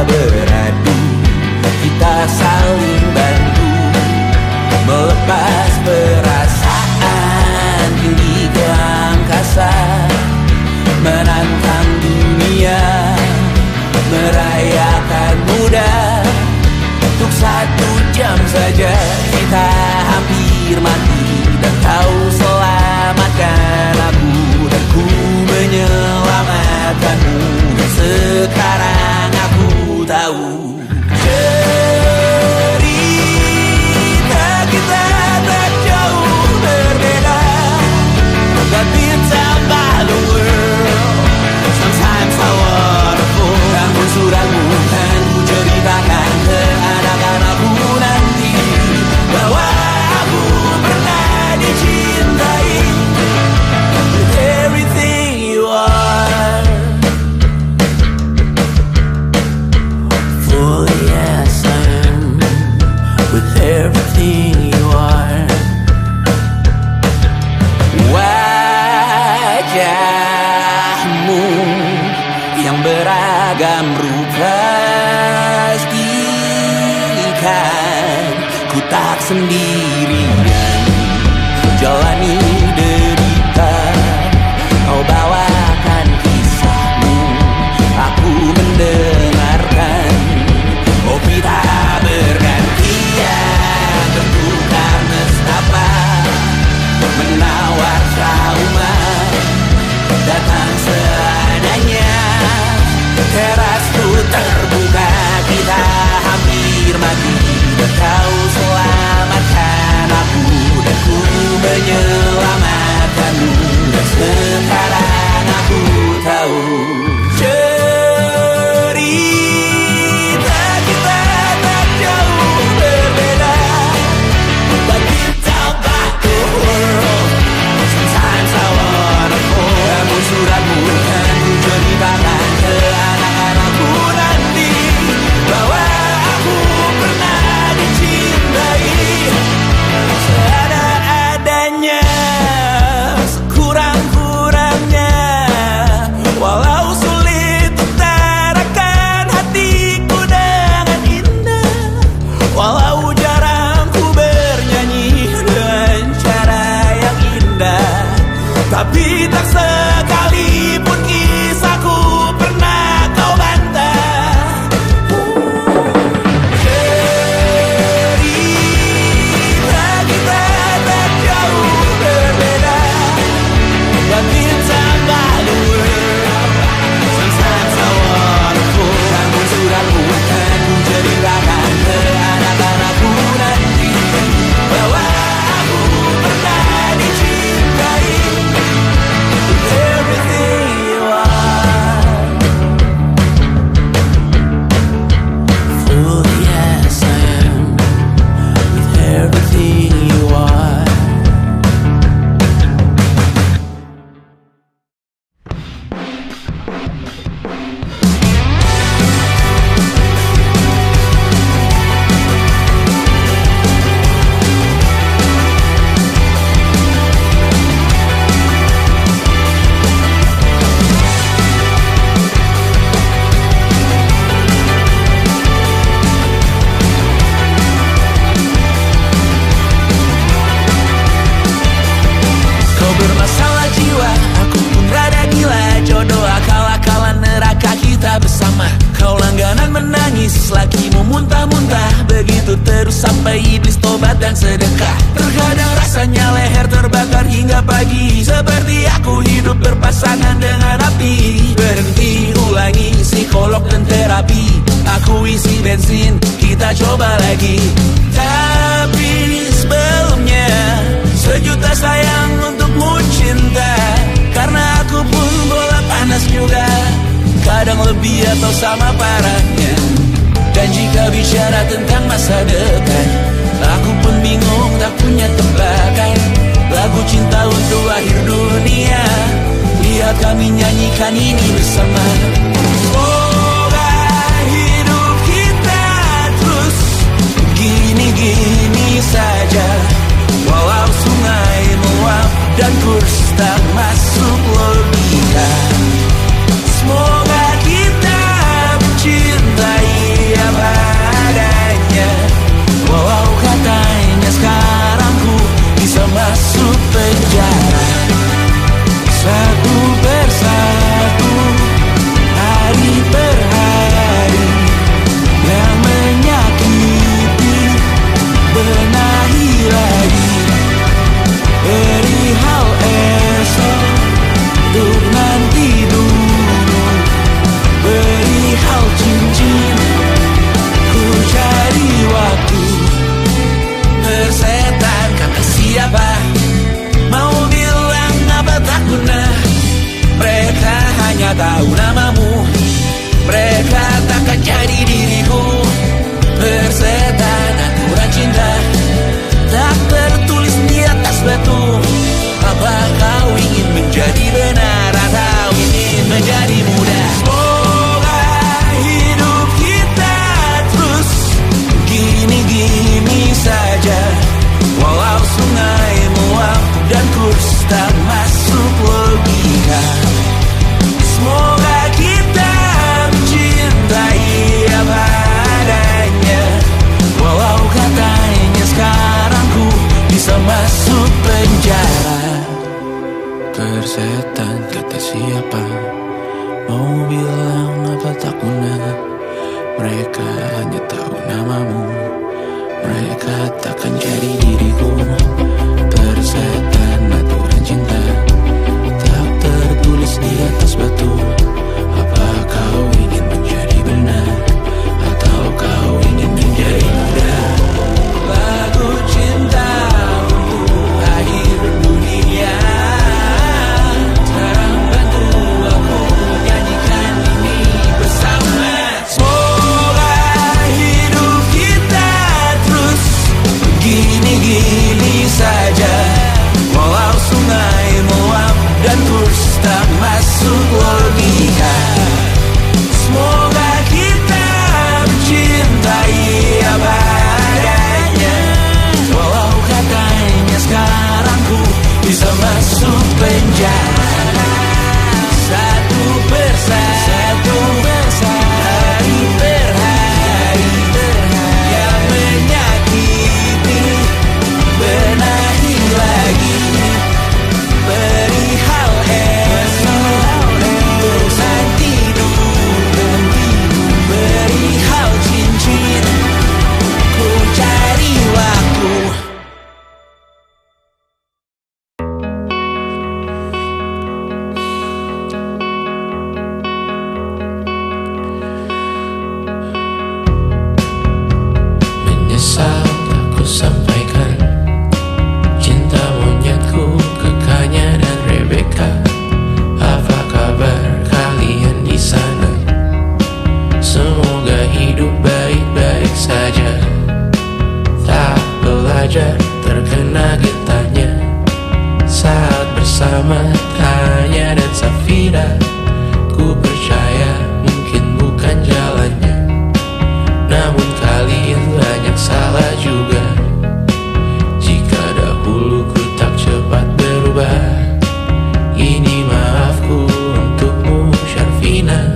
beradu, kita saling bantu melepas perasaan tinggi ke angkasa, menantang dunia, merayakan muda. Untuk 1 jam saja kita hampir mati, dan kau selamatkan aku, dan ku menyelamatkanmu. Sekarang aku tahu cerita kita tak jauh berbeda, but ditambah the world. Sometimes I wanna fall. Namun suratmu kan ku ceritakan ke anak-anakku nanti, bahwa aku pernah dicintai with everything you are. Fully yes I am, with everything you are. Wajahmu yang beragam rupa pastikan ku tak sendirian jalani derita. Kau bawakan kisahmu, aku mendengarkan. Kopi tak bergantian, bertukar nestapa, menawar trauma, datang seadanya. Terasku terbuka, kita hampir mati, dan kau selamatkan aku, dan ku menyelamatkanmu. Dan sekarang aku tahu cerita kita tak jauh berbeda, but ditambah the world. Sometimes I wanna fall. Namun suratmu kan ku ceritakan ke anak-anakku nanti, bahwa aku pernah dicintai seada-adanya, sekurang-kurangnya. Walau sulit utarakan hatiku dengan indah, walau jarang ku bernyanyi dengan cara yang indah, tapi tak sekalipun kisahku pernah kau bantah. Cerita kita tak jauh berbeda, but ditambah the world. Sometimes I wanna fall. Namun suratmu kan ku ceritakan ke anak-anakku nanti, bahwa aku pernah dicintai with everything you are. Fully yes I am, with everything you are. Kau bermasalah jiwa, aku pun rada gila. Jodoh akal-akalan neraka kita bersama. Kau langganan menangis, lakimu muntah-muntah. Begitu terus sampai iblis tobat dan sedekah. Terkadang rasanya leher terbakar hingga pagi, seperti aku hidup berpasangan dengan api. Berhenti, ulangi psikolog dan terapi. Aku isi bensin, kita coba lagi. Tapi sebelumnya, sejuta sayang untukmu cinta, karena aku pun bola panas juga, kadang lebih atau sama parahnya. Dan jika bicara tentang masa depan, aku pun bingung tak punya tebakan. Lagu cinta untuk akhir dunia, lihat kami nyanyikan ini bersama. Semoga hidup kita terus gini-gini saja, walau sungai meluap dan kurs tak masuk logika. Semoga kita mencintai menjadi diriku. Persetan aturan cinta tak tertulis di atas batu. Apa kau ingin menjadi benar atau ingin menjadi muda? Semoga hidup kita terus gini-gini saja, walau sungai meluap dan kurs tak masuk logika. Semoga kita mencintai apa adanya, walau katanya sekarang ku bisa masuk penjara. Persetan kata siapa, mau bilang apa tak guna. Mereka hanya tahu namamu, mereka takkan jadi diriku. Persetan aturan cinta tak tertulis di atas batu. Apa kau ingin menjadi benar atau kau ingin menjadi muda? Lagu cinta untuk akhir dunia, sekarang bantu aku nyanyikan ini bersama. Semoga hidup kita terus gini-gini saja, walau sungai meluap dan kurs tak masuk logika. Semoga kita mencintai apa adanya, walau katanya sekarang ku bisa masuk penjara. Satu persatu, hari per hari, yang menyakiti benahi lagi. Perihal esok, bosan tidur, perihal cincin, ku cari waktu. Menyesal tak ku sampaikan cinta monyetku ke Kanya dan Rebecca. Apa kabar kalian di sana? Semoga hidup baik-baik saja. Tak belajar terkena getahnya saat bersama Tanya dan Safira. Ku percaya mungkin bukan jalannya, namun kalian banyak salah juga. Jika dahulu ku tak cepat berubah, ini maafku untukmu Syarfina.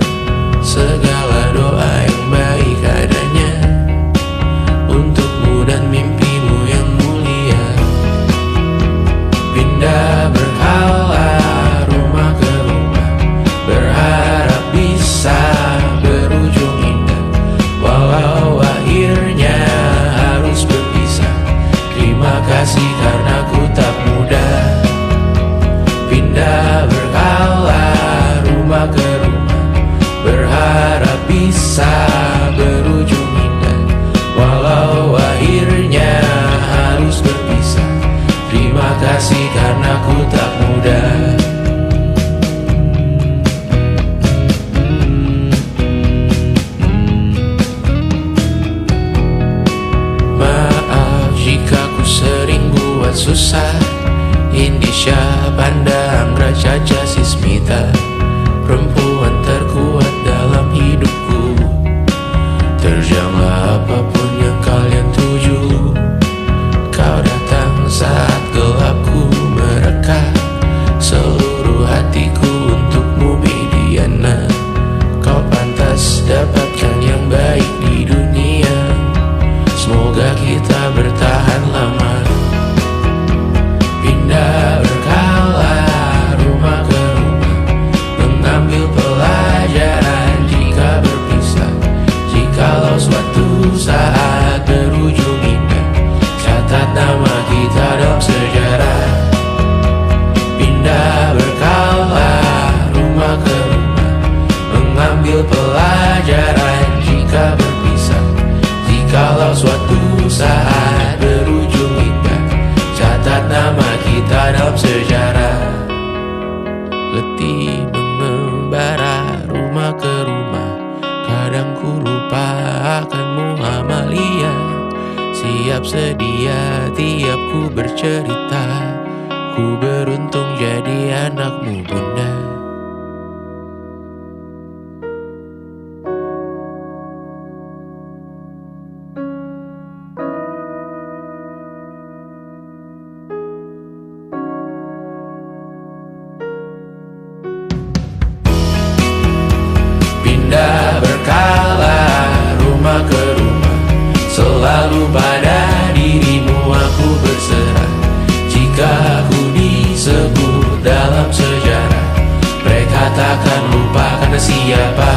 Segala doa yang baik adanya untukmu dan mimpimu yang mulia. Pindah berhala rumah ke rumah, berharap bisa berujung indah, walau akhirnya harus berpisah. Terima kasih karena ku tak mudah. Pindah berkala rumah ke rumah, berharap bisa berujung indah, walau akhirnya harus berpisah. Terima kasih karena ku tak mudah. Maaf jika ku sering buat susah. Indisha, Panda, Anggra, Caca, Sismita, perempuan terkuat dalam hidupku. Terjanglah apapun yang kalian tuju. Kau datang saat gelapku mereka. Seluruh hatiku untukmu Bidiana. Kau pantas dapatkan yang baik di dunia. Semoga kita bertahan lama. Pindah berkala rumah ke rumah, mengambil pelajaran jika berpisah. Jikalau suatu saat berujung indah, catat nama kita dalam sejarah. Pindah berkala rumah ke rumah, mengambil pelajaran jika berpisah. Jikalau suatu saat berujung indah, catat nama kita dalam sejarah. Letih mengembara rumah ke rumah, kadang ku lupa lupakanmu Amalia. Siap sedia tiap ku bercerita, ku beruntung jadi anakmu bunda. Pindah berkala rumah ke rumah, selalu pada dirimu aku berserah. Jika ku disebut dalam sejarah, mereka takkan lupa karena siapa.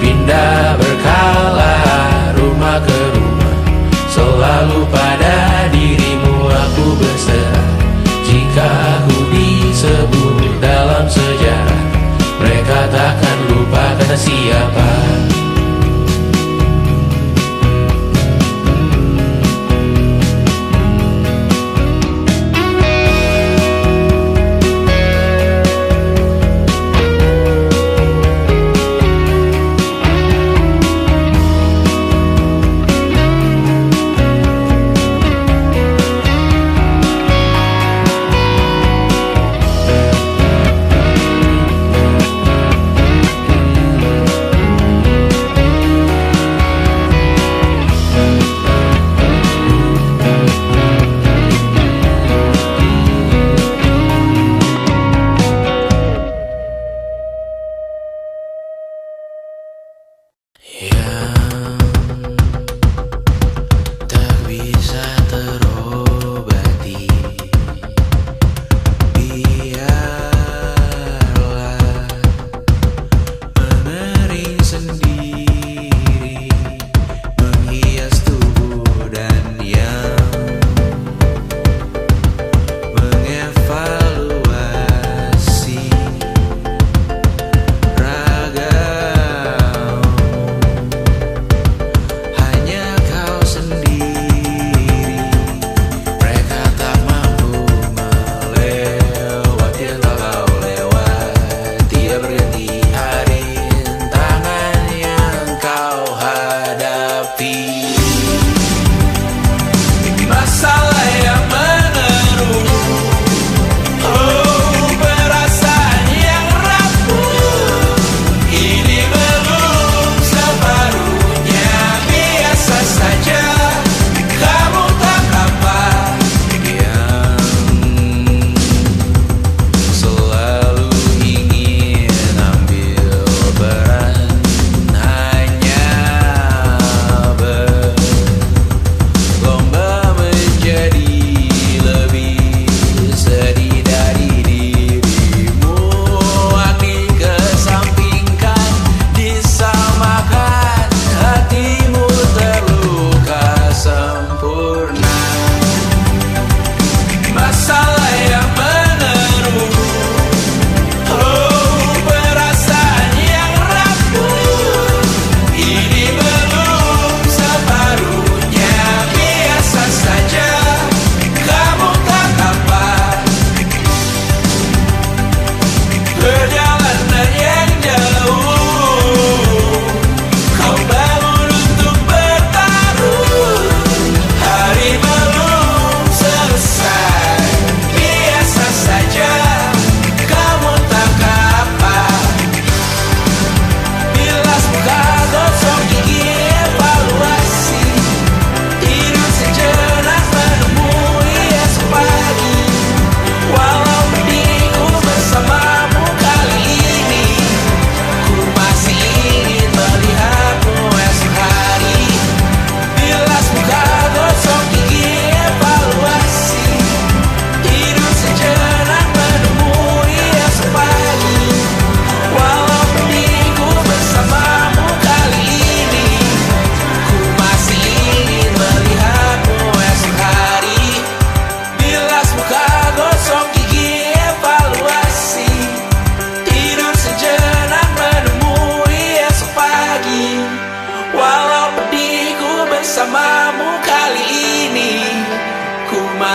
Pindah berkala rumah ke rumah, selalu pada dirimu aku berserah. Jika ku disebut dalam sejarah, mereka takkan lupa karena siapa.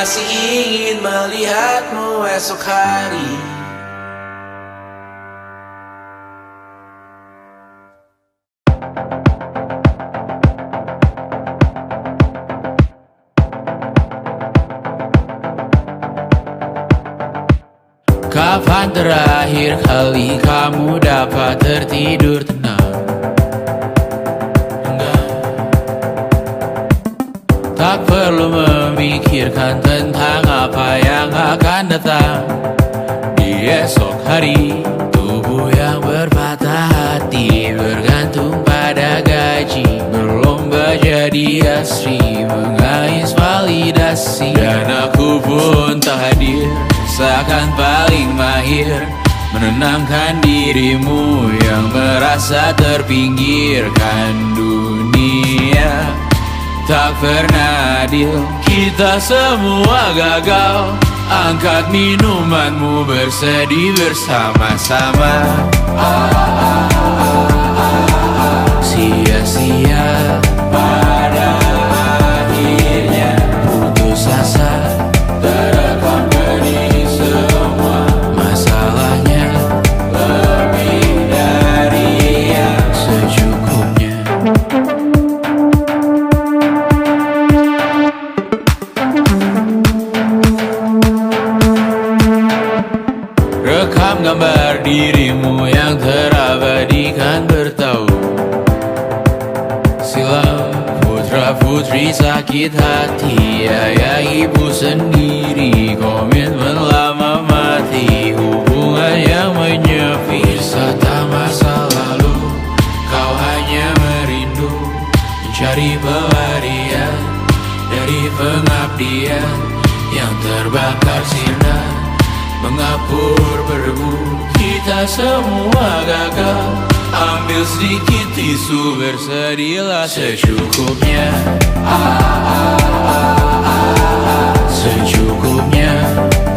masih ingin melihatmu esok hari. Kapan terakhir kali kamu dapat tertidur tenang? Enggak. Tak perlu memikirkan tentang apa yang akan datang di esok hari. Tubuh yang berpatah hati bergantung pada gaji, berlomba jadi asri, mengais validasi. Dan aku pun tak hadir, seakan paling mahir menenangkan dirimu yang merasa terpinggirkan dunia. Tak pernah adil, kita semua gagal. Angkat minumanmu, bersedih bersama-sama. Sia-sia pada akhirnya putus asa, terekam benih semua. Masalahnya lebih dari yang secukupnya. Rekam gambar dirimu yang terabadikan bertahun silam. Putra-putri sakit hati, ayah ibu sendiri, komitmen lama mati, hubungan yang menyepi. Wisata masa lalu, kau hanya merindu, mencari pelarian dari pengabdian yang terbakar sinar, mengapur berdebu. Kita semua gagal. Ambil sedikit tisu, bersedihlah secukupnya. Secukupnya,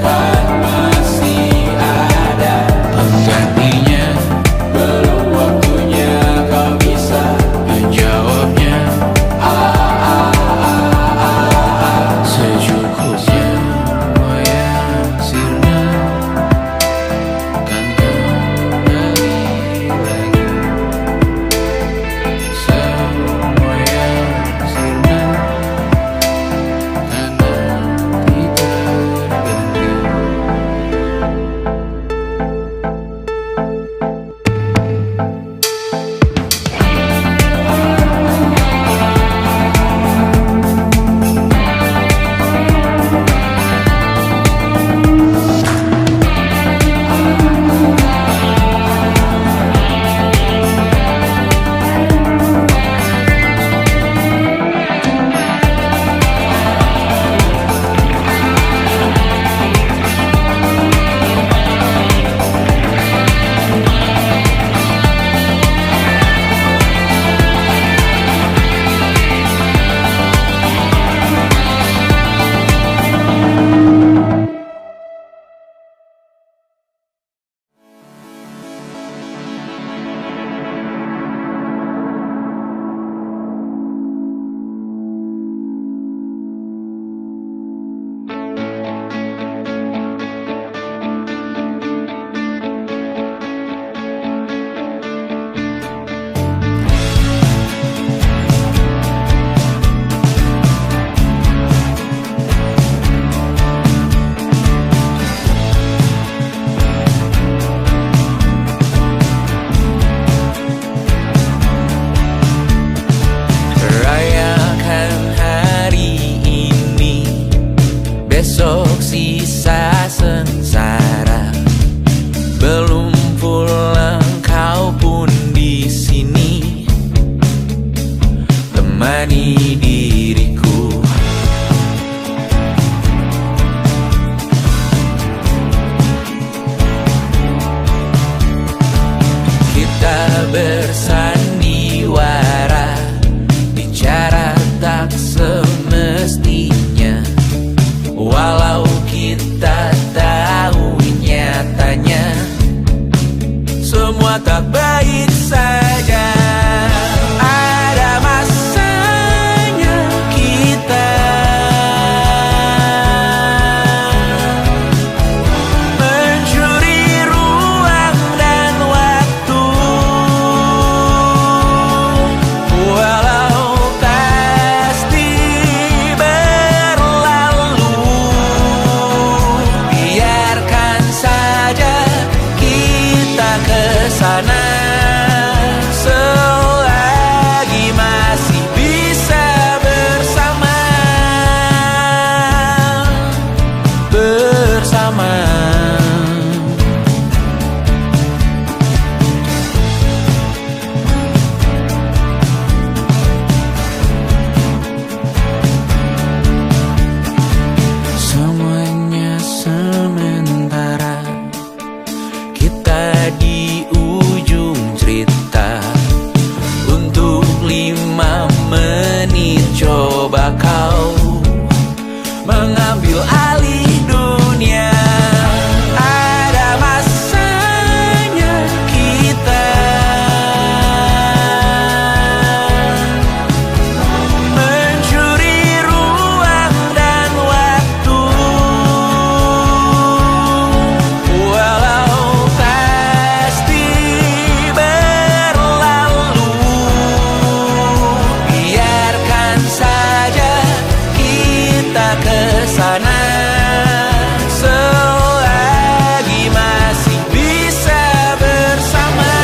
kan masih ada penggantinya. Belum waktunya kau bisa menjawabnya. Secukupnya, oh ya sirna. Besok sisa sengsara, belum pulang kau pun di sini, temani diriku. Kita bersandiwara, bicara tak semestinya. Walau kita tahu nyatanya semua tak baik saja. Ada masanya menit coba kau mengambil alih dunia. Ada masanya kita mencuri ruang dan waktu, walau pasti berlalu. Biarkan saja kita kesana selagi masih bisa bersama.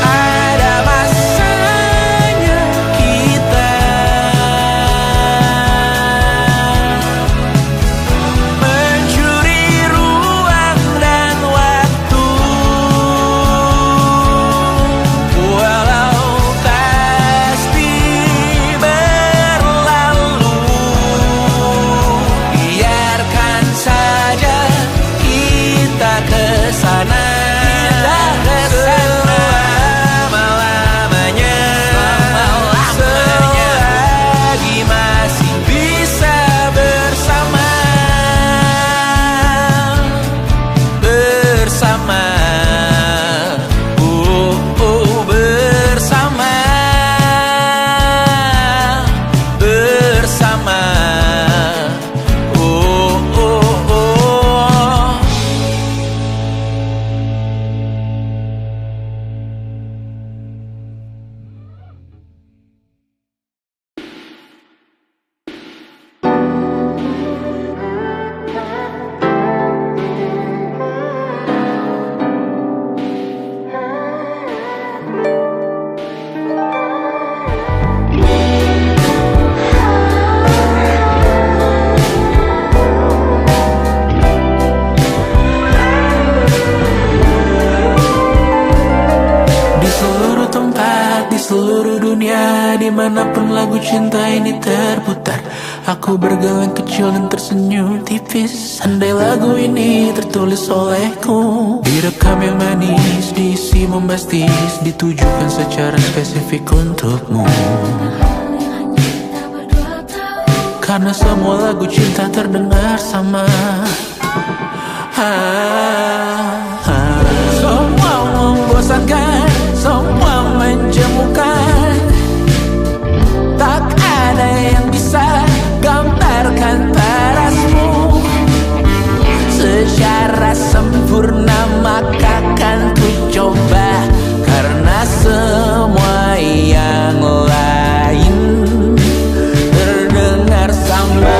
Ada masanya kita mencuri ruang dan waktu, walau pasti berlalu. Biarkan saja kita kesana, selama-lamanya, selagi masih bisa bersama, bersama, bersama, bersama, oh. Di seluruh tempat, di seluruh dunia, dimanapun lagu cinta ini terputar, aku bergeleng kecil dan tersenyum tipis. Andai lagu ini tertulis olehku, direkam yang manis, diisi bombastis, ditujukan secara spesifik untukmu. Karena semua lagu cinta terdengar sama. Semua membosankan, semua menjemukan, tak ada yang bisa gambarkan parasmu secara sempurna. Maka kan ku coba, karena semua yang lain terdengar sama.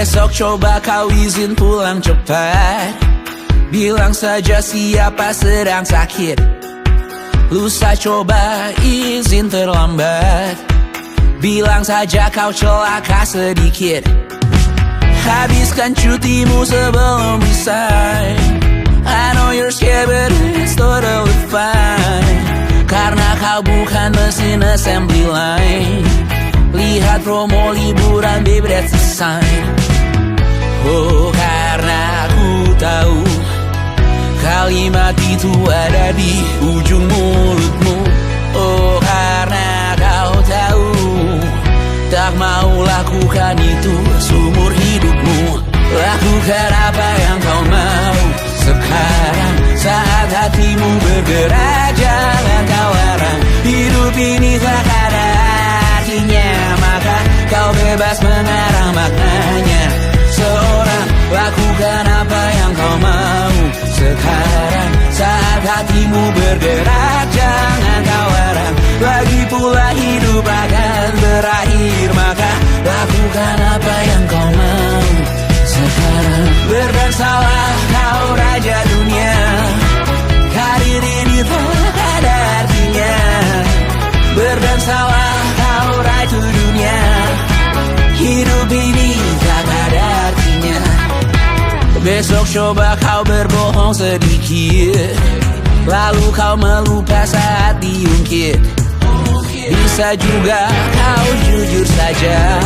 Besok coba kau izin pulang cepat. Bilang saja siapa sedang sakit. Lusa coba izin terlambat. Bilang saja kau celaka sedikit. Habiskan cutimu sebelum resign. I know you're scared but it's totally fine. Karena kau bukan mesin assembly line. Lihat promo liburan baby that's a sign. Oh karena aku tahu kalimat itu ada di ujung mulutmu. Oh karena kau tahu tak mau lakukan itu seumur hidupmu. Lakukan apa yang kau mau sekarang saat hatimu bergerak. Jangan kau larang. Hidup ini tak ada artinya, maka kau bebas mengarang maknanya. Seorang lakukan apa yang kau mau sekarang saat hatimu bergerak. Jangan kau larang. Lagi pula hidup akan berakhir, maka lakukan apa yang kau mau sekarang. Berdansalah kau raja dunia. Karir ini tak ada artinya. Berdansalah kau ratu dunia. Hidup ini tak ada artinya. Besok coba kau berbohong sedikit, lalu kau melupa saat diungkit. Bisa juga kau jujur saja,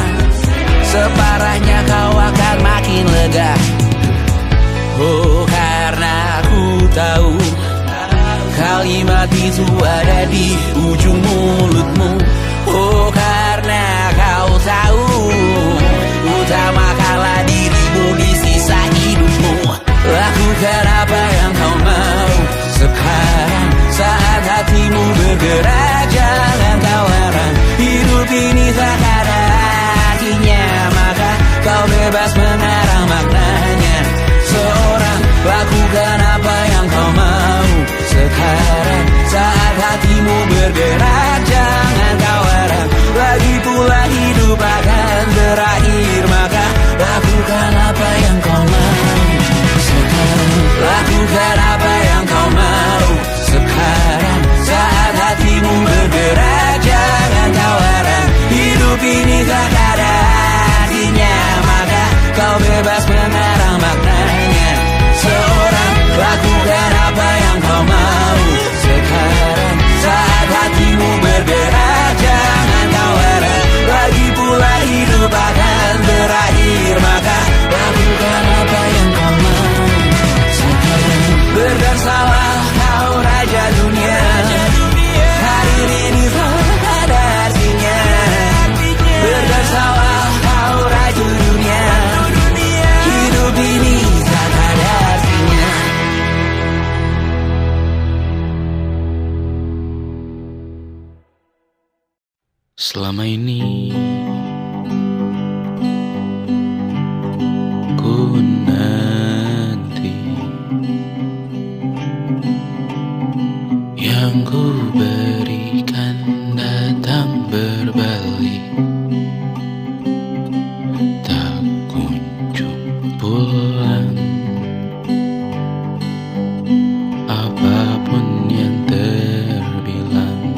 separahnya kau akan makin lega. Oh karena aku tahu kalimat itu ada di ujung mulutmu. Oh karena kau tahu utamakanlah dirimu di sisa hidupmu. Lakukan apa yang kau mau sekarang saat hatimu bergerak. Jangan kau larang. Hidup ini tak ada artinya, maka kau bebas mengarang maknanya. Seorang lakukan apa yang kau mau sekarang saat hatimu bergerak. Jangan kau larang. Lagi pula hidup akan berakhir, maka lakukan apa yang kau mau sekarang. Lakukan apa yang kau mau sekarang saat hatimu bergerak. Jangan kau larang. Hidup ini tak ada artinya, maka kau bebas mengarang maknanya. Seorang lakukan apa yang kau mau sekarang saat hatimu bergerak. Jangan kau larang. Lagi pula hidup akan berakhir, maka lakukan apa yang kau mau sekarang. Berdansalah kau raja dunia. Karir ini tak ada artinya. Berdansalah kau raja dunia. Hidup ini tak ada artinya. Selama ini ku nanti yang ku berikan datang berbalik, tak kunjung pulang. Apapun yang terbilang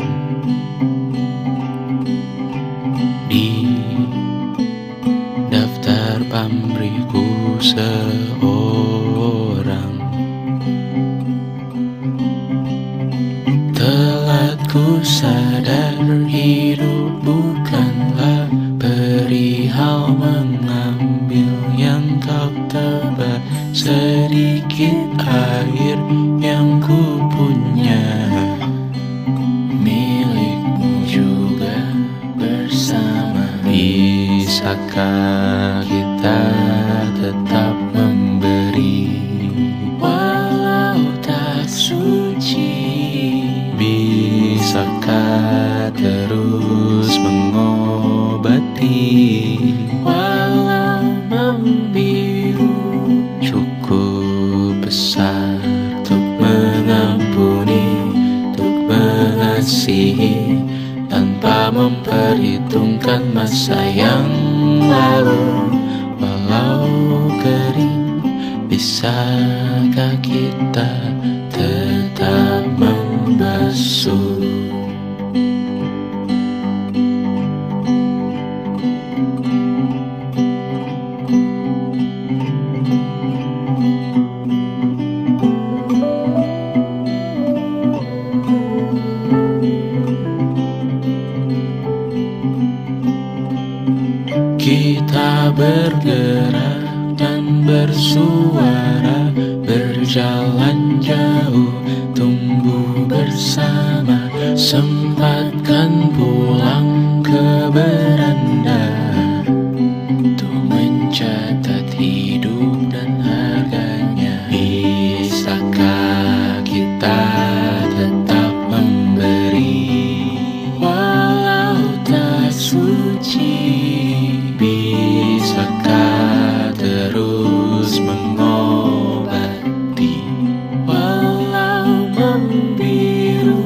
di daftar pamrihku seorang, telah ku sadar hidup bukanlah perihal mengambil yang kau tebak. Sedikit air yang ku punya milikmu juga bersama. Bisakah kita tetap memberi walau tak suci? Bisakah terus mengobati walau membiru? Cukup besar untuk mengampuni, untuk mengasihi, tanpa memperhitungkan masa yang lalu. Walau walau kering, bisakah kita tetap membasuh? Kita bergerak dan bersuara, berjalan jauh, tumbuh bersama, sempatkan pulang ke beranda untuk mencatat hidup dan harganya. Bisakah kita tetap memberi walau tak suci? Bisakah terus mengobati walau membiru?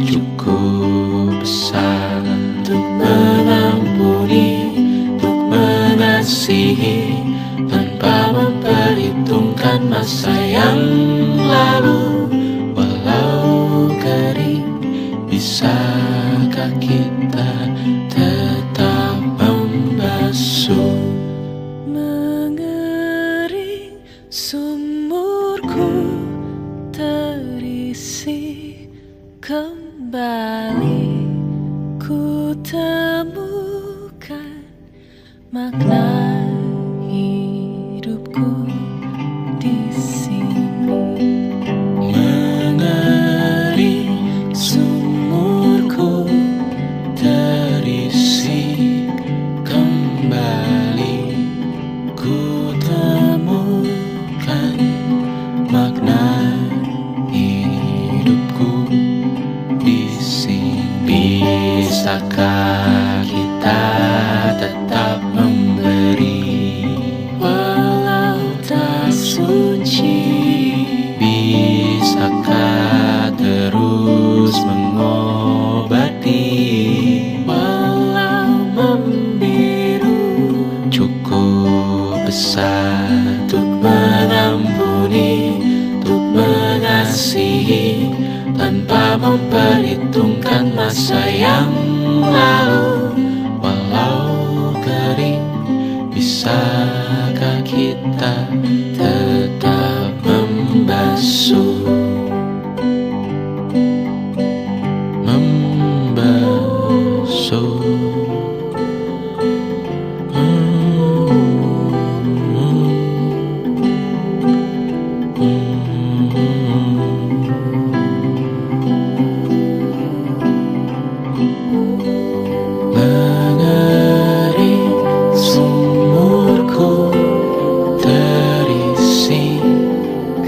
Cukup besar untuk mengampuni, untuk mengasihi, tanpa memperhitungkan masa yang lalu. Walau kering, bisakah kita tetap membasuh? Mengering sumurku terisi kembali, ku temukan makna hidupku di sini. Mengering sumurku terisi kembali, ku temukan makna hidupku di sini. Bisakah kita tetap memberi walau tak suci? Bisakah terus mengobati walau membiru? Cukup besar untuk mengampuni, untuk mengasihi, tanpa memperhitungkan masa yang lalu. Walau kering, bisakah kita tetap membasuh? Membasuh. Mengering sumurku terisi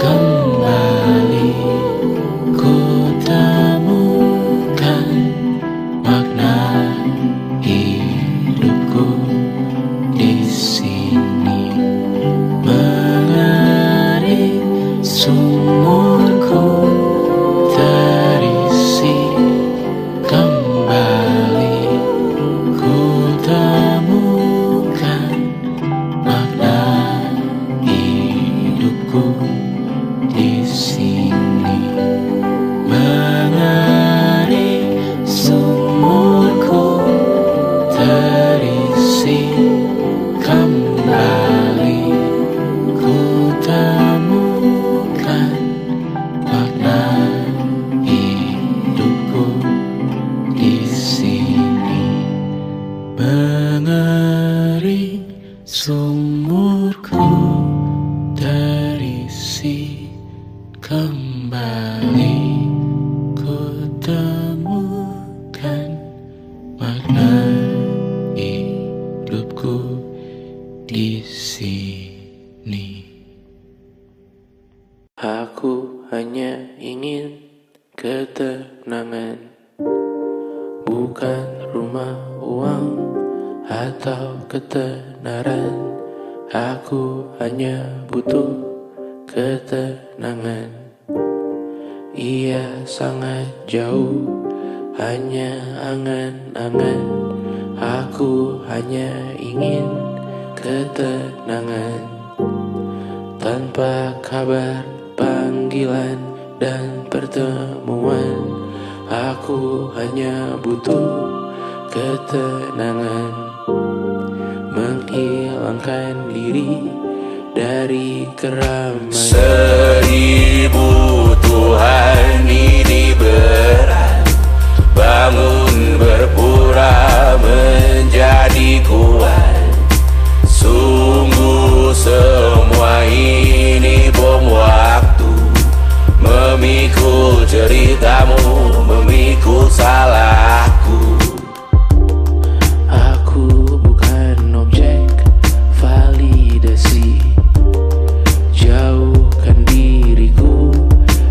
kembali, ku temukan makna hidupku di sini. Mengering sumurku terisi kembali, ku temukan makna hidupku di sini. Mengering sumurku terisi kembali, ku temukan makna hidupku di sini. Mengering sumurku terisi kembali, ku temukan makna hidupku di sini. Aku hanya ingin ketenangan, bukan rumah, uang, atau ketenaran. Aku hanya butuh ketenangan. Ia sangat jauh, hanya angan-angan. Aku hanya ingin ketenangan. Tanpa kabar, panggilan, dan pertemuan, aku hanya butuh ketenangan. Menghilangkan diri dari keramaian. 1000 Tuhan ini berat, bangun berpura menjadi kuat. Sungguh semua ini bom waktu, memikul ceritamu, memikul salahku. Aku bukan objek validasi. Jauhkan diriku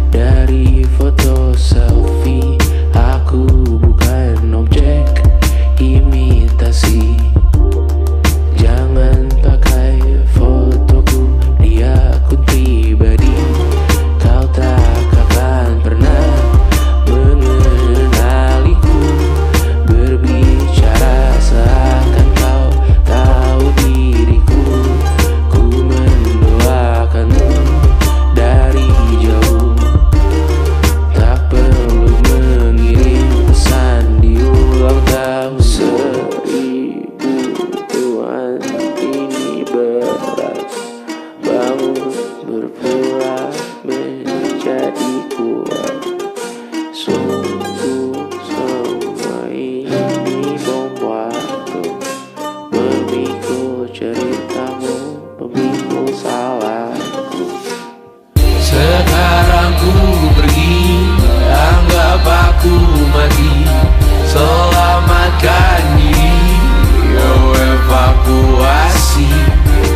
dari foto selfie. Aku bukan objek imitasi. Jangan pakai fotoku di akun pribadi. Kau tak akan pernah mengenaliku. Berbicara seakan kau tahu diriku. Ku mendoakanmu dari jauh. Tak perlu mengirim pesan di ulang tahun. 1000 Tuhan ini berat, bangun berpura menjadi kuat. Sungguh semua ini bom waktu, memikul ceritamu, memikul salahku. Sekarang ku pergi, anggap aku mati. Selamatkan diri, evakuasi.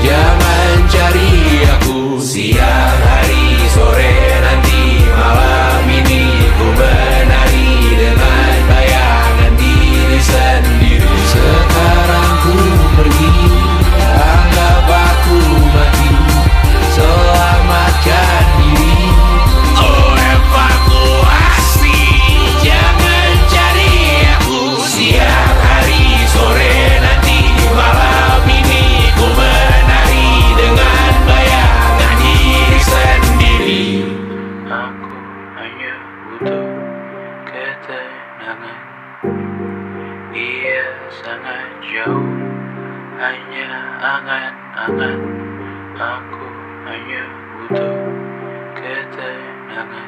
Jangan cari aku siang, hari, sore, nanti, malam ini. Ku menari dengan bayangan diri sendiri. Sekarang ku pergi, anggap aku mati. Selamatkan diri, evakuasi. Jangan cari aku siang, hari, sore, nanti, malam ini. Ku menari dengan bayangan diri sendiri. Aku hanya butuh ketenangan. Ia sangat jauh, hanya angan-angan. Aku hanya butuh ketenangan.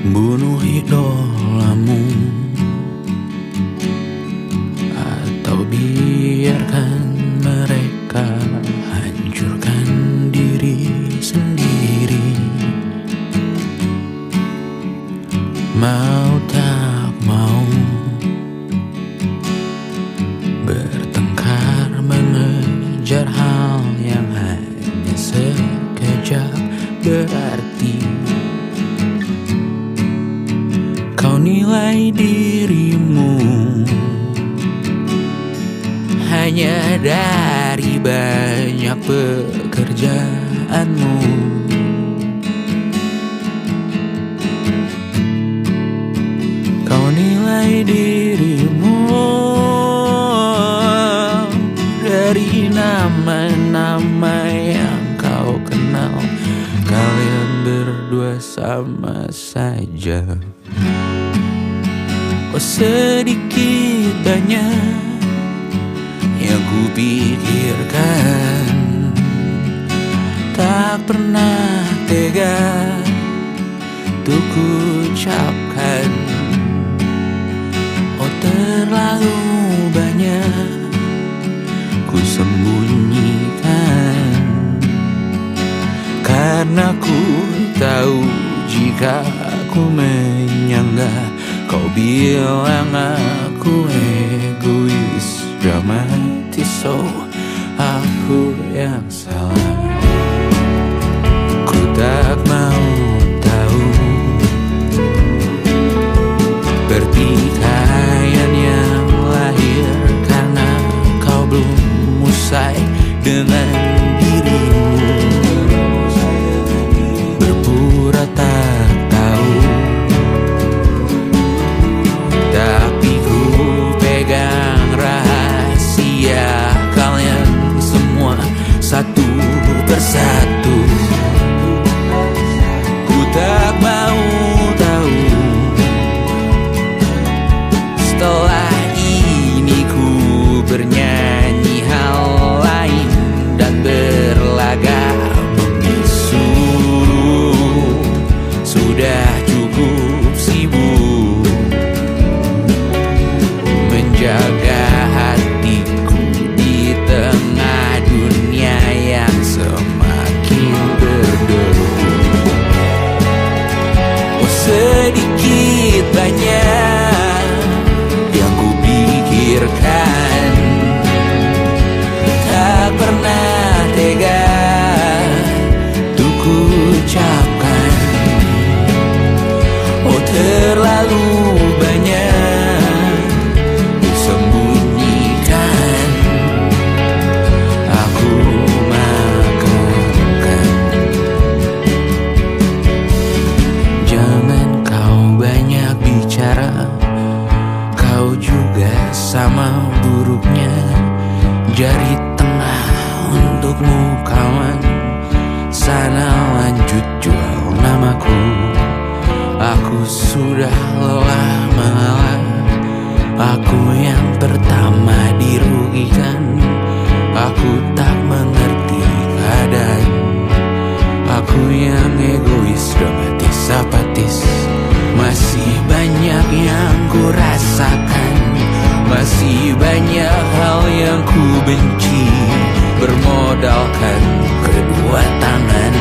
Bunuh idolamu, atau biarkan mereka hancurkan diri sendiri. Mau tak mau, bertengkar mengejar hal yang hanya sekejap berarti. Kau nilai dirimu hanya dari banyak pekerjaanmu. Kau nilai dirimu dari nama-nama yang kau kenal. Kalian berdua sama saja. Oh, sedikit banyak yang ku pikirkan, tak pernah tega untuk ku ucapkan. Oh, terlalu banyak ku sembunyikan, karena ku tahu jika ku menyanggah kau bilang aku egois, dramatis. So aku yang salah. Ku tak mau tahu dengan dirimu, berpura tak tahu, tapi ku pegang rahasia kalian semua satu persatu. Ku tak mau tahu, setelah ini ku bernyanyi hal lain dan berlagak membisu. Sudah cukup sibuk menjaga hatiku di tengah dunia yang semakin berdebu. Oh, sedikit banyak yang ku pikirkan, tak pernah tega untuk ku ucapkan. Oh, terlalu banyak disembunyikan, aku makamkan. Jangan kau banyak bicara, kau juga sama buruknya. Jari tengah untukmu kawan, sana lanjut jual namaku. Aku sudah lelah mengalah, aku yang pertama dirugikan. Aku tak mengerti keadaan, aku yang egois, dramatis, apatis. Masih banyak yang ku rasakan, masih banyak hal yang ku benci. Bermodalkan kedua tangan,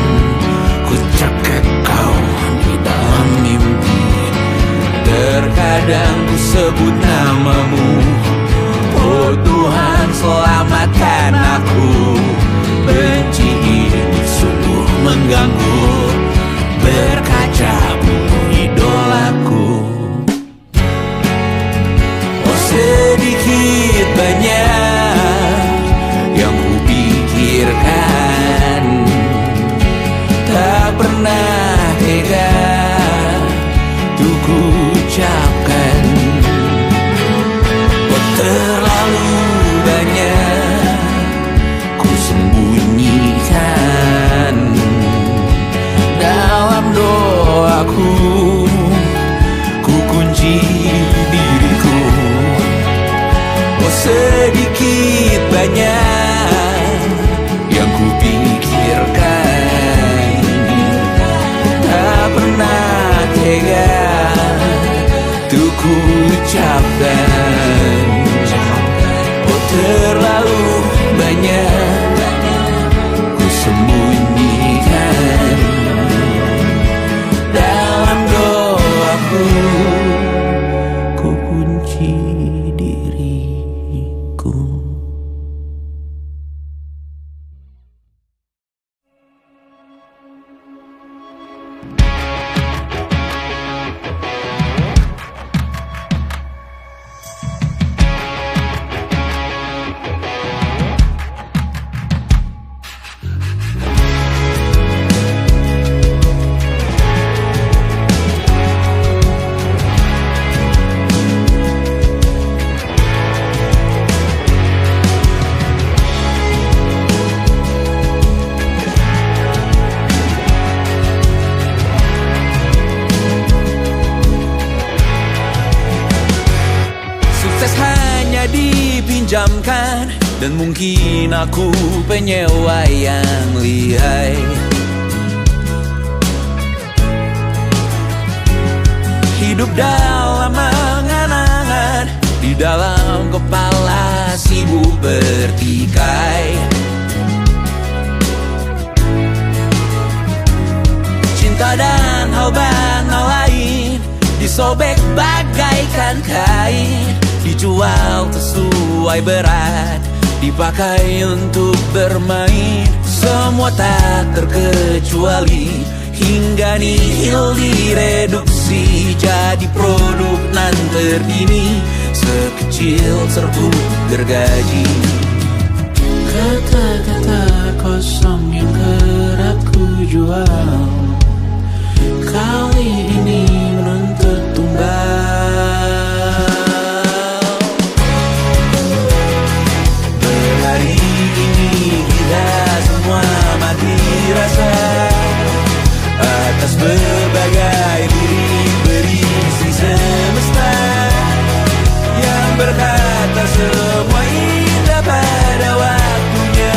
ku cekek kau di dalam mimpi. Terkadang ku sebut namamu, oh Tuhan selamatkan aku. Benci ini sungguh mengganggu, berkaca buku idolaku. Oh, sedikit banyak yang ku pikirkan, tak pernah tega untuk ku ucapkan. Oh, terlalu banyak ku sembunyikan dalam doaku, ku kunci diriku. Oh, sedikit banyak yang ku pikirkan, tak pernah tega untuk ku ucapkan. Oh, terlalu banyak ku sembunyikan dalam doaku, ku kunci diriku. Dipinjamkan dan mungkin aku penyewa yang lihai. Hidup dalam angan-angan, di dalam kepala sibuk bertikai. Cinta dan hal banal lain disobek bagaikan kain, dijual sesuai berat, dipakai untuk bermain. Semua tak terkecuali, hingga nihil direduksi jadi produk nan terkini, sekecil serbuk gergaji. Kata-kata kosong yang kerap ku jual kali ini menuntut tumbal. Berhari ini kita semua mati rasa atas berbagai lirik berisi semesta yang berkata semua indah pada waktunya.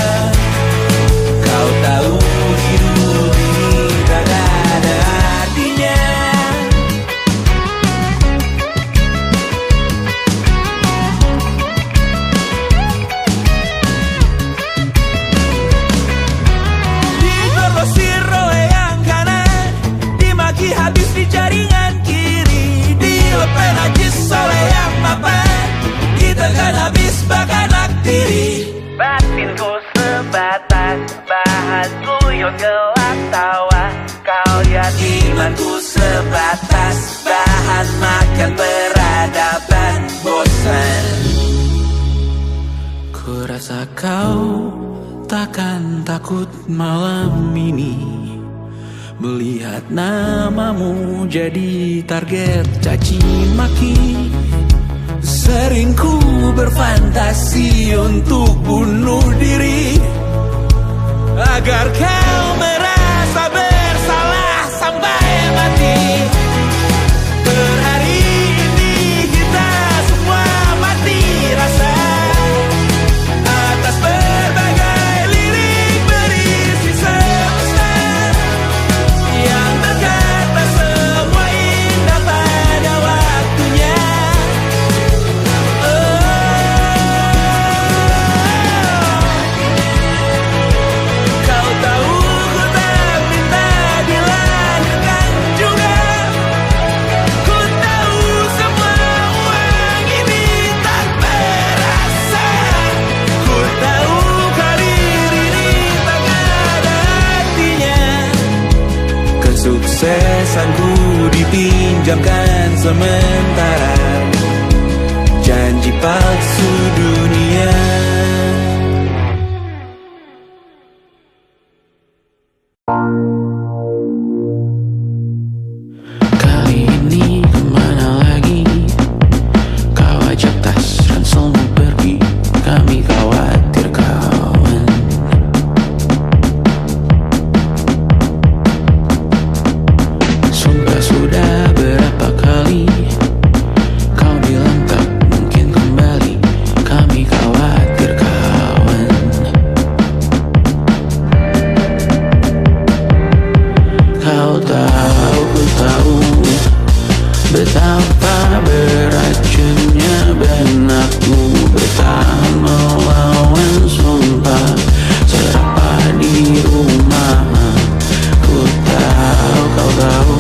Kau tahu hidup ini tak ada artinya. Digorsir oleh yang kanan, dimaki habis di jaringan kiri, dilepen najis oleh yang mapan, ditekan habis bahkan aktiri. Batinku sebatas bahan guyon gelak tawa, kau lihat Imanku sebatas bahan makan peradaban bosan. Ku rasa kau takkan takut malam ini melihat namamu jadi target caci maki. Sering ku berfantasi untuk bunuh diri agar kau merasa bersalah sampai mati. Berhari ini kita semua mati rasa atas berbagai lirik berisi semesta yang berkata semua indah pada waktunya. Kau tahu ku tak minta dilahirkan juga. Ku tahu semua uang ini tak berasa. Ku tahu karir ini tak ada artinya. Kesuksesanku dipinjamkan sementara, janji palsu dunia. Kali ini kemana lagi? Kau ajak tas ranselmu pergi, kami khawatir kawan. Sumpah sudah berapa kali kau bilang tak mungkin kembali, kami khawatir kawan. Kau tahu, ku tahu betapa beracunnya benakmu bertahan melawan sumpah serapah di rumah. Ku tahu, kau tahu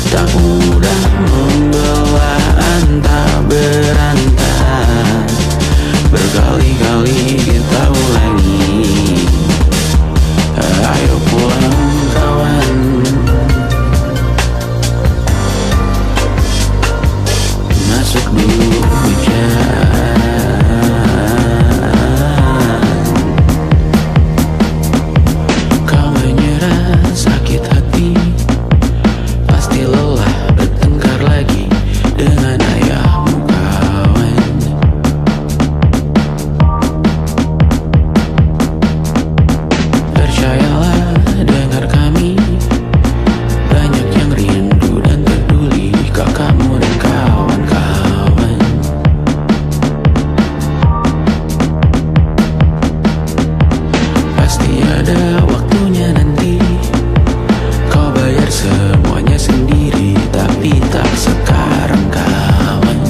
tak mudah membelah antah berantah. Berkali-kali kita ulangi, ayo pulang kawan. Masuk dulu hujan. Kau menyerah sakit hati, pasti lelah bertengkar lagi dengan ayahmu kawan. Percayalah dengar kami, banyak yang rindu dan peduli kau, kamu dan kawan-kawan. Pasti ada waktunya nanti, kau bayar semuanya sendiri, tapi tak sekarang kawan.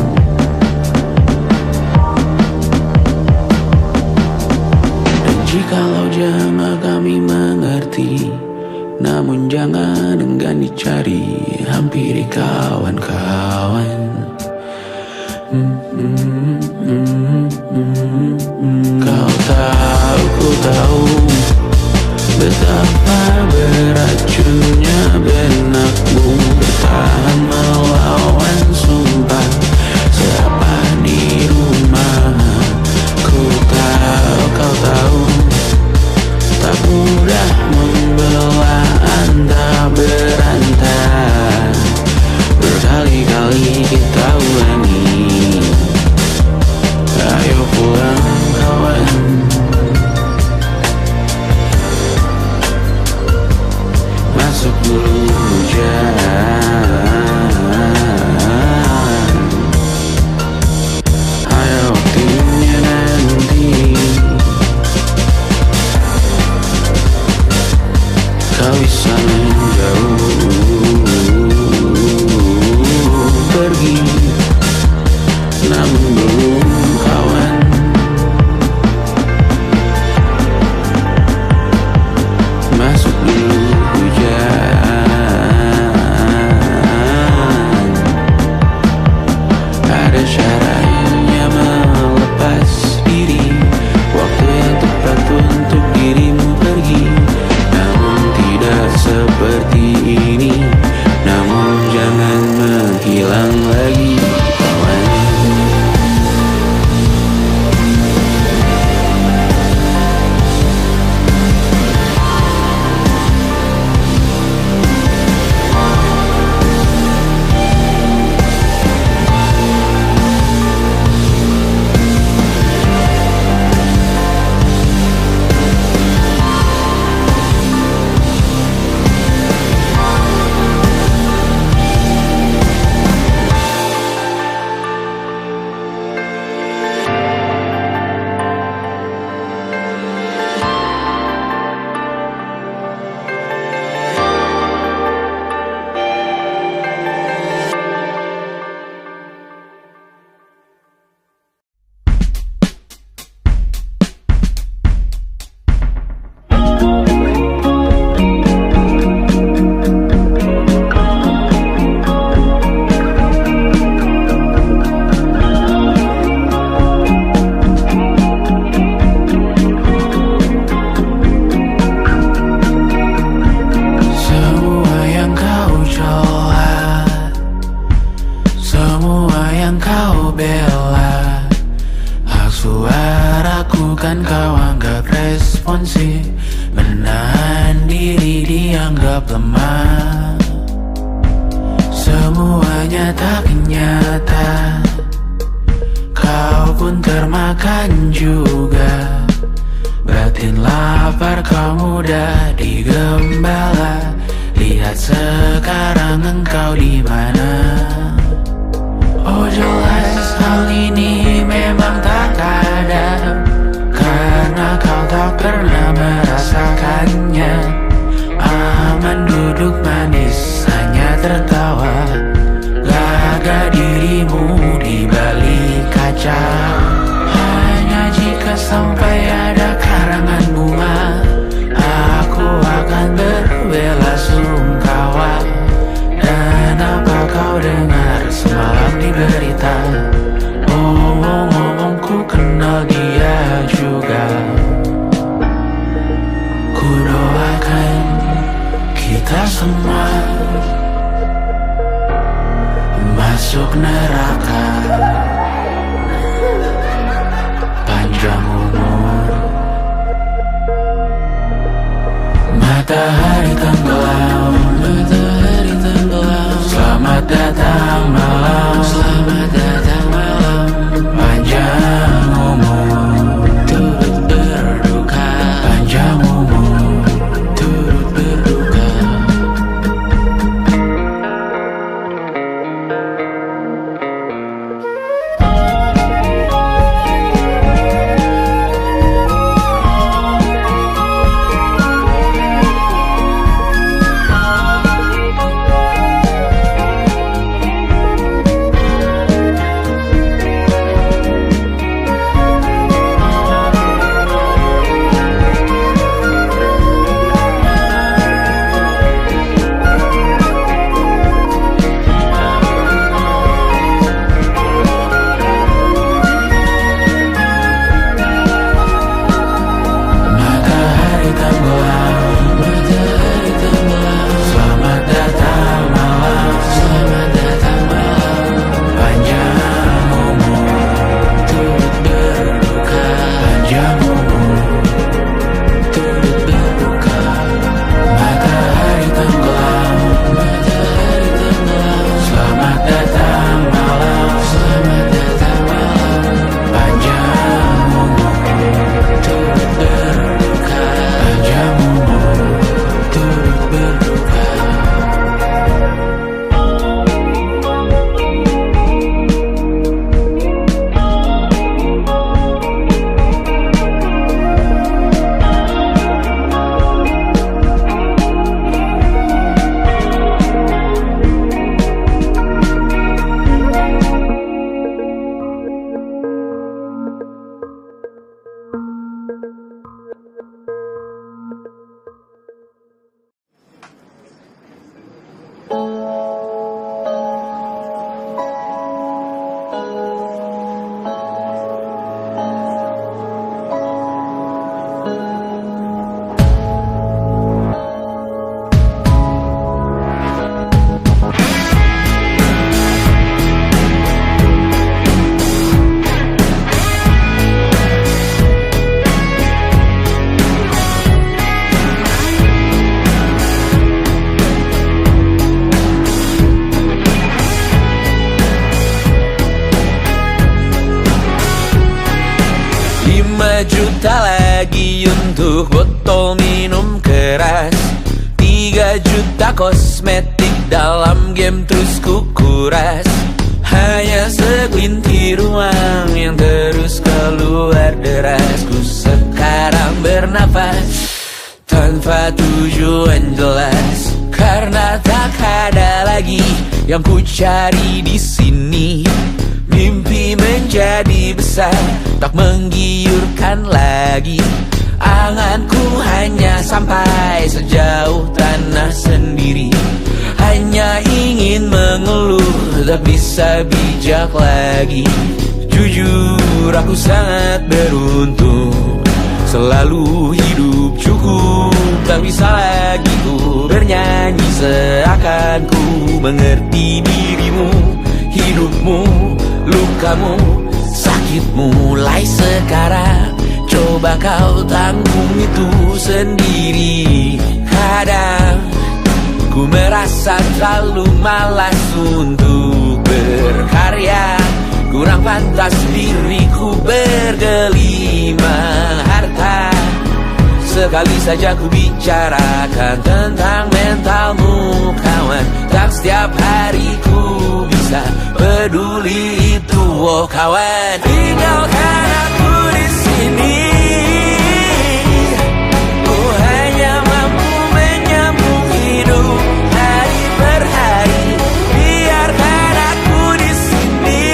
Dan jikalau jama kami mengerti, namun jangan enggan dicari, hampiri kawan-kawan. Kau tahu, ku tahu betapa beracunnya benakmu bertahan melawan sumpah serapah di rumah. Ku tahu, kau tahu Aku kan kau anggap responsif, menahan diri dianggap lemah. Semuanya tak nyata, kau pun termakan juga. Batin lapar kau mudah digembala. Lihat sekarang engkau di mana. Oh jelas hal ini memang tak ada, karena kau tak pernah merasakannya. Aman duduk manis hanya tertawa, laga dirimu di balik kaca. Hanya jika sampai ada karangan bunga, aku akan berbelasungkawa. Dan apa kau dengar semalam di berita? Omong-omongku kenal dia juga. Ku doakan kita semua masuk neraka. Panjang umur, matahari tenggelam, matahari tenggelam. Selamat datang malam, selamat datang malam. Panjang umur, turut berduka. Panjang umur, turut berduka. Juta lagi untuk botol minum keras, 3 juta kosmetik dalam game terus kukuras. Hanya segelintir uang yang terus keluar deras. Ku sekarang bernafas tanpa tujuan jelas, karena tak ada lagi yang ku cari di sini. Mimpi menjadi besar, tak menggiurkan lagi. Anganku hanya sampai sejauh tanah sendiri. Hanya ingin mengeluh, tak bisa bijak lagi. Jujur aku sangat beruntung, selalu hidup cukup. Tak bisa lagi ku bernyanyi seakan ku mengerti dirimu. Hidupmu, lukamu, sakitmu mulai sekarang. coba kau tanggung itu sendiri. Kadang ku merasa terlalu malas untuk berkarya, kurang pantas diriku bergelima harta. Sekali saja ku bicarakan tentang mentalmu kawan, tak setiap hari ku bisa peduli itu, oh kawan. Tinggalkan aku di sini, ku hanya mampu menyambung hidup hari per hari. Biarkan aku di sini,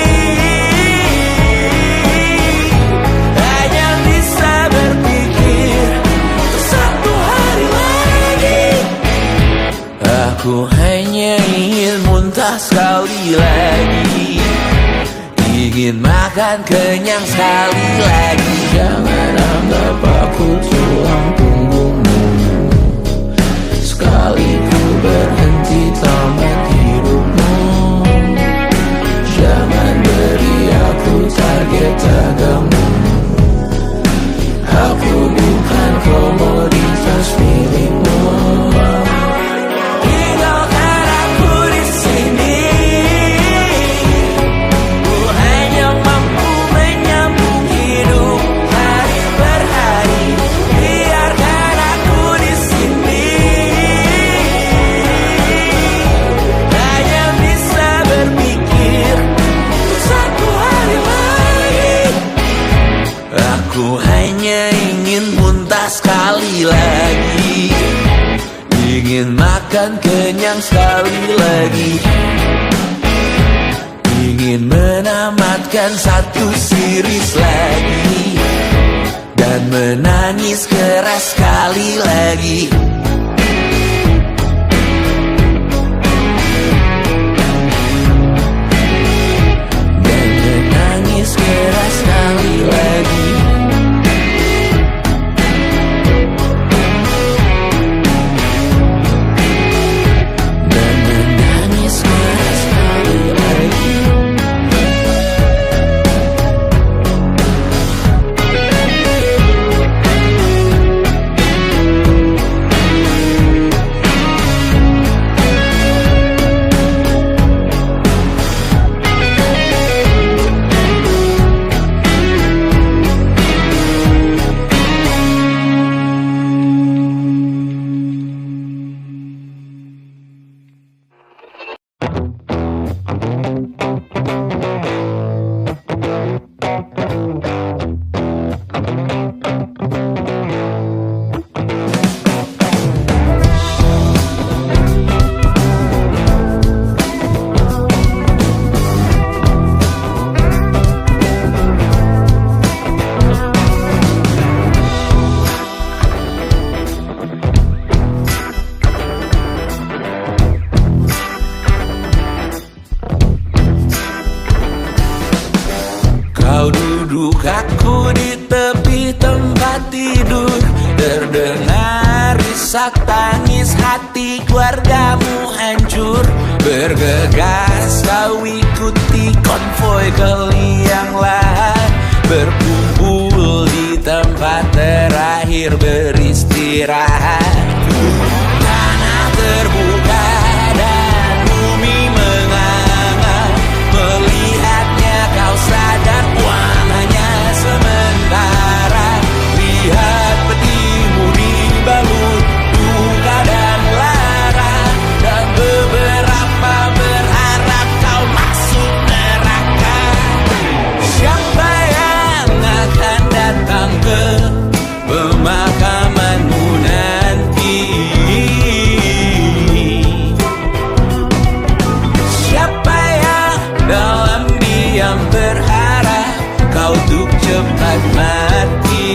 hanya bisa berpikir satu hari lagi. Aku hanya ingin muntah sekali lagi, ingin makan kenyang sekali lagi. Jangan anggap aku tulang punggungmu, sekali ku berhenti tamat hidupmu. Jangan beri aku target dagangmu, aku bukan komoditas milikmu. Tinggalkan aku di sini, ku hanya mampu menyambung hidup hari per hari. Biarkan aku di sini, hanya bisa berpikir untuk satu hari lagi. Aku hanya ingin muntah sekali lagi, ingin makan kenyang sekali lagi, ingin menamatkan satu series lagi, dan menangis keras sekali lagi. Dan menangis keras sekali lagi. Dan menangis keras sekali lagi. Kau duduk, aku di tepi tempat tidur, terdengar isak tangis hati keluargamu hancur. Bergegas kau ikuti konvoi ke liang lahat, berkumpul di tempat terakhir beristirahat. Tanah terbuka dan bumi menganga, melihatnya kau sadar uang hanya sementara. Lihat petimu dibalut duka dan lara, dan beberapa berharap kau masuk neraka. Siapa yang akan datang ke pemakamanmu nanti? Siapa yang dalam diam berharap kau untuk cepat mati?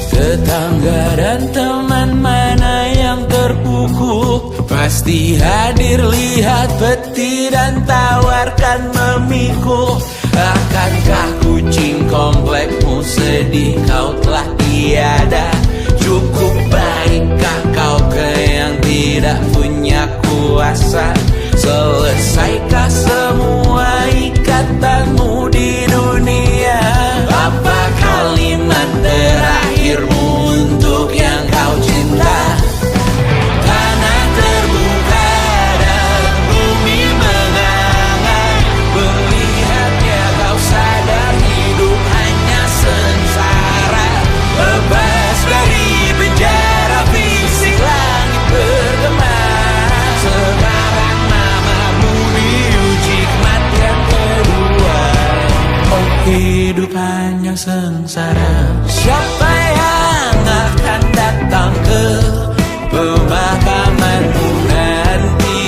Tetangga dan teman mana yang terpukul, pasti hadir lihat peti dan tawarkan memikul. Akankah kucing komplekmu sedih kau telah tiada? Cukup baikkah kau ke yang tidak punya kuasa? Selesaikan Hidup hanya sengsara. Siapa yang akan datang ke pemakamanmu nanti?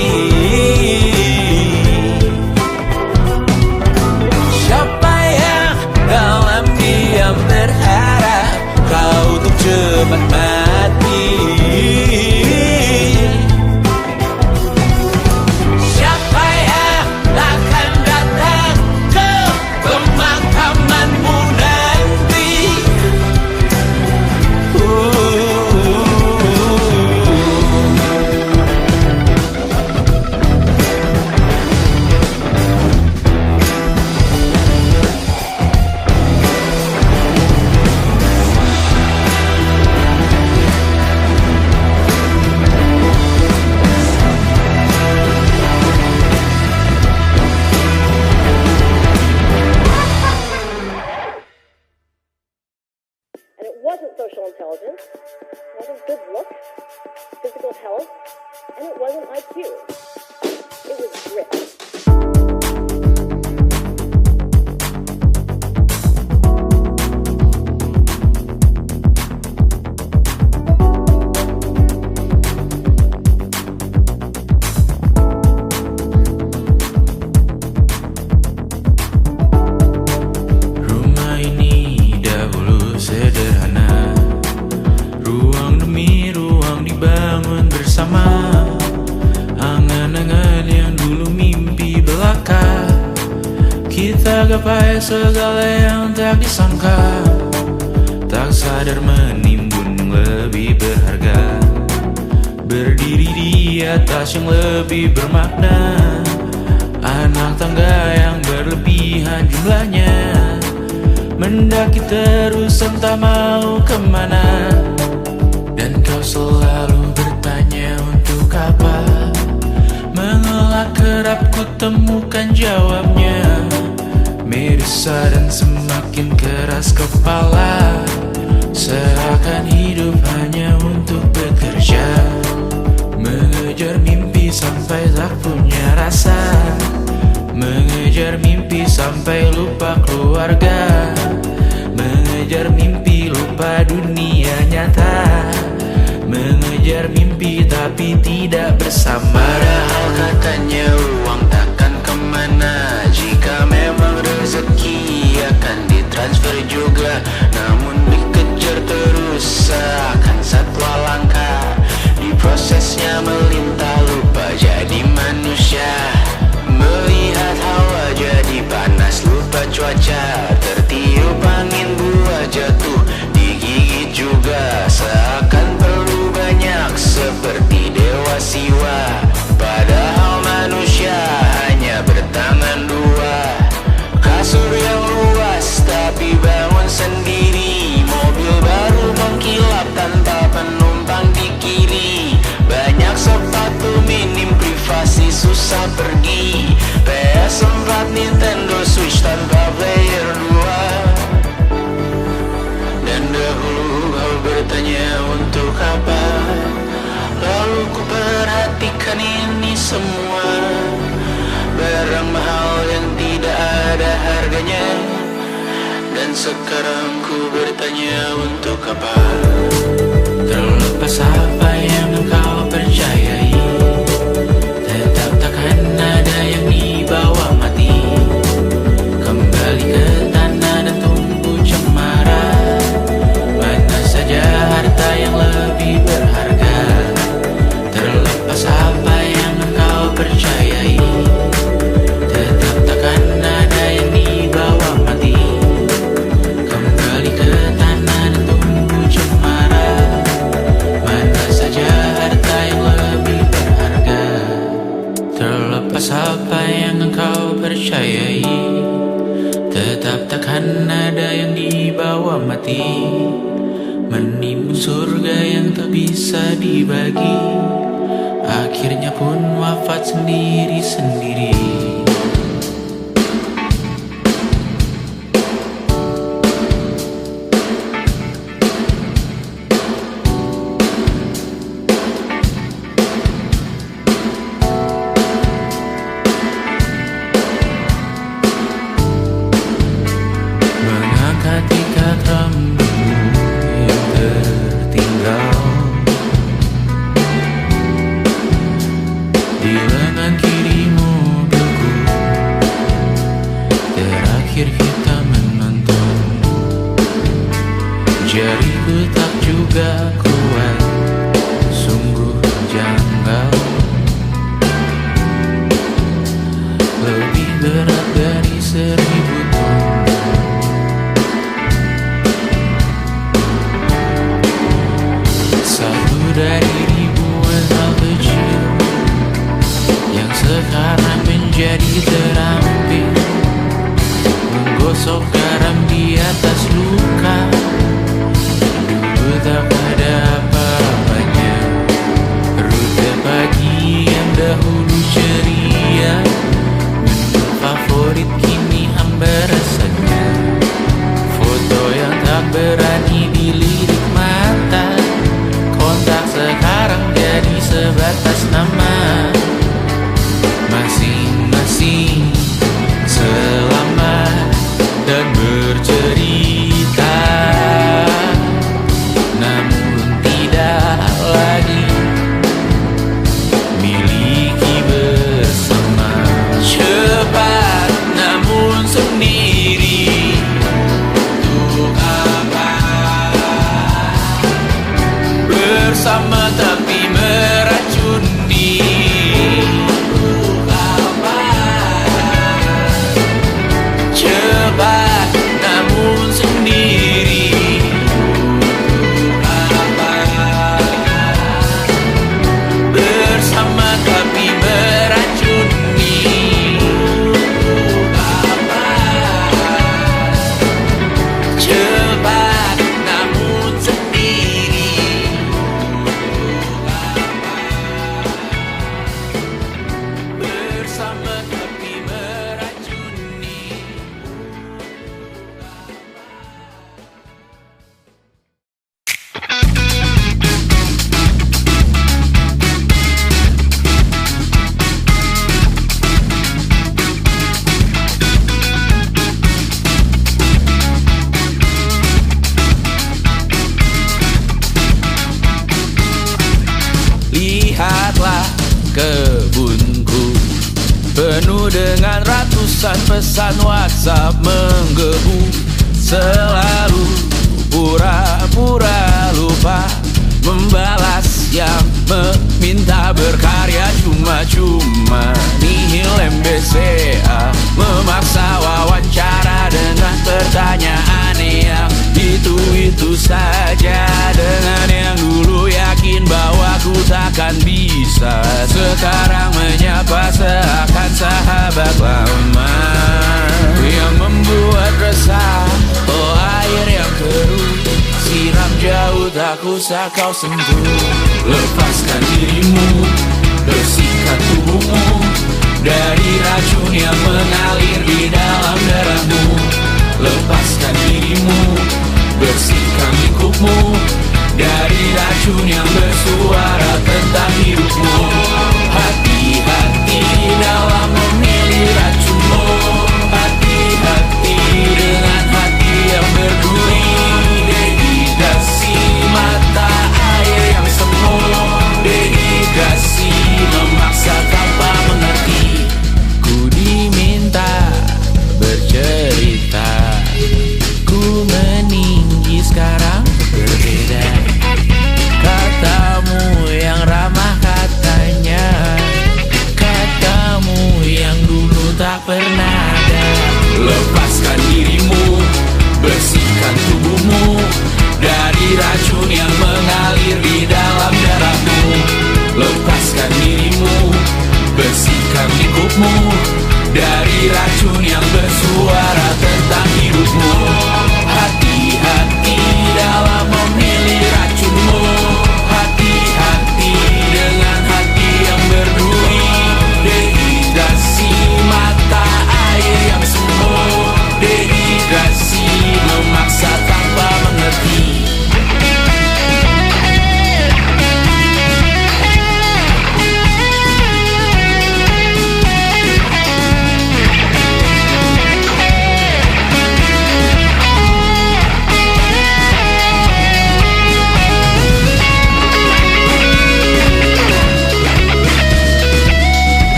Siapa yang dalam diam berharap kau untuk cepat mati? Siapa yang akan datang ke pemakamanmu nanti? And it wasn't social intelligence, it wasn't good looks, physical health, and it wasn't IQ. It was grit. Rumah ini dahulu sederhana, ruang demi ruang dibangun bersama. Angan-angan yang dulu mimpi belaka, kita gapai segala yang tak disangka. Tak sadar menimbun yang lebih berharga, berdiri di atas yang lebih bermakna. Anak tangga yang berlebihan jumlahnya, mendaki terus entah mau kemana. Dan kau selalu bertanya untuk apa, mengelak kerap ku temukan jawabnya. Merisa dan semakin keras kepala, seakan hidup hanya untuk bekerja, mengejar mimpi sampai tak punya rasa, mengejar mimpi sampai lupa keluarga, mengejar mimpi lupa dunia nyata, mengejar mimpi tapi tidak bersama. Padahal katanya uang takkan kemana, jika memang rezeki akan ditransfer juga. Namun dikejar terus seakan satwa langka, di prosesnya melintah lupa jadi manusia. Melihat hawa jadi panas lupa cuaca, tertiup angin buah jatuh digigit juga. Seakan perlu banyak seperti dewa siwa, padahal manusia hanya bertangan dua. Kasur yang luas tapi bangun sendiri, mobil baru mengkilap tanpa penumpang di kiri. Banyak sepatu minim privasi susah pergi, PS4 Nintendo Switch tanpa player 2. Dan dahulu kau bertanya untuk apa, lalu ku perhatikan ini semua, barang mahal yang tidak ada harganya. Dan sekarang ku bertanya untuk apa, terlepas apa yang engkau percayai, tetap takkan ada yang dibawa mati. Kembali ke tanah dan tumbuh cemara, mana saja harta yang lebih berharga. Terlepas apa yang engkau percayai, tetap takkan ada yang dibawa mati. Kembali ke tanah dan tumbuh cemara, mana saja harta yang lebih berharga. Terlepas apa yang engkau percayai, tetap takkan ada yang dibawa mati. Menimbun surga yang tak bisa dibagi, akhirnya pun wafat sendiri-sendiri. gak kuat, sungguh janggal. Lebih berat dari 1000 ton. Satu dari ribuan hal kecil yang sekarang menjadi terampil, menggosok garam di atas luka. Dulu tak ada apa-apanya, rute pagi yang dahulu ceria, menu favorit kini hambar rasanya. Foto yang tak berani dilirik mata, kontak sekarang jadi sebatas nama. Masing-masing selamat dan bercerita, namun tidak lagi miliki bersama. Cepat namun sendiri, untuk apa? Bersama tapi meracuni. Cepat namun sendiri, apa? Bersama tapi meracuni, apa? Cepat namun sendiri, apa? Bersama tapi meracuni. Lihatlah kebunku, penuh dengan ratusan pesan WhatsApp menggebu. Selalu pura-pura lupa membalas yang meminta berkarya cuma-cuma. Nihil MBCA memaksa wawancara dengan pertanyaan yang itu saja. Dengan yang dulu yakin bahwa ku takkan bisa, sekarang menyapa seakan sahabat lama. Yang membuat resah, oh air yang keruh, siram jauh tak usah kau sentuh. Lepaskan dirimu, bersihkan tubuhmu dari racun yang mengalir di dalam darahmu. Lepaskan dirimu, bersihkan lingkupmu dari racun yang bersuara tentang hidupmu. Hati-hati dalam memilih racunmu, hati-hati dengan hati yang berduri. Dehidrasi mata air yang semu, dehidrasi memaksa tanpa mengerti. Ku diminta bercerita, ku meninggi sekarang berbeda. Katamu yang ramah katanya, katamu yang dulu tak pernah ada. Lepaskan dirimu, bersihkan tubuhmu dari racun yang mengalir di dalam darahmu. Lepaskan dirimu, bersihkan lingkupmu dari racun yang bersuara tentang hidupmu. Hati-hati dalam memilih racunmu, hati-hati dengan hati yang berduri. Dehidrasi mata air yang semu, dehidrasi memaksa tanpa mengerti.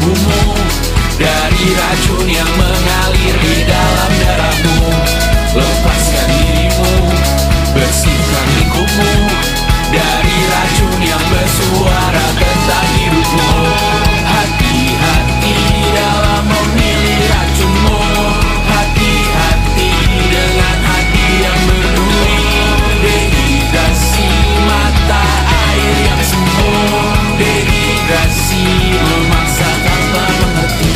tubuhmu dari racun yang mengalir di dalam darahmu. Lepaskan dirimu, bersihkan lingkupmu dari racun yang bersuara tentang hidupmu. Hati-hati dalam memilih racunmu. Hati-hati dengan hati yang berduri. Dehidrasi mata air yang semu. Dehidrasi memaksa tanpa mengerti.